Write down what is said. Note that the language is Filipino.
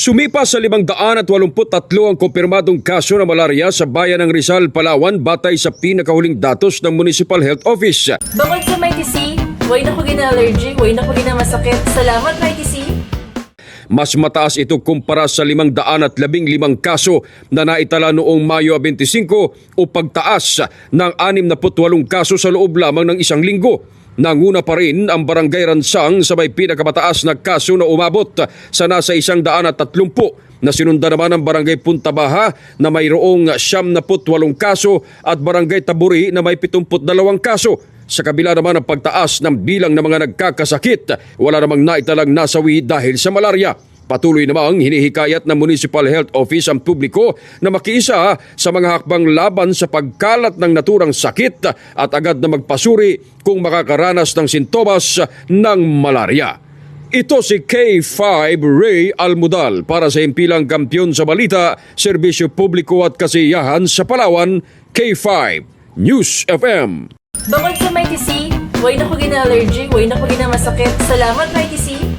Sumipa sa 583 ang kumpirmadong kaso ng malarya sa bayan ng Rizal, Palawan batay sa pinakahuling datos ng Municipal Health Office. Bukod sa Mighty C, way na ko gina-allergy, way na ko gina-masakit. Salamat Mighty C. Mas mataas ito kumpara sa 515 kaso na naitala noong Mayo 25 o pagtaas ng 68 kaso sa loob lamang ng isang linggo. Nanguna pa rin ang Barangay Ransang sa may pinakamataas na kaso na umabot sa nasa 130, na sinunda naman ang Barangay Punta Baja na mayroong 78 kaso at Barangay Taburi na may 72 kaso. Sa kabila naman ng pagtaas ng bilang ng mga nagkakasakit, wala namang naitalang nasawi dahil sa malarya. Patuloy namang hinihikayat ng Municipal Health Office ang publiko na makiisa sa mga hakbang laban sa pagkalat ng naturang sakit at agad na magpasuri kung makakaranas ng sintomas ng malarya. Ito si K5 Ray Almudal para sa Himpilang Kampiyon sa Balita, Serbisyo Publiko at Kasiyahan sa Palawan, K5 News FM. Bukod sa Mighty C, way na ko gina-allergy, way na ko gina-masakit. Salamat Mighty C.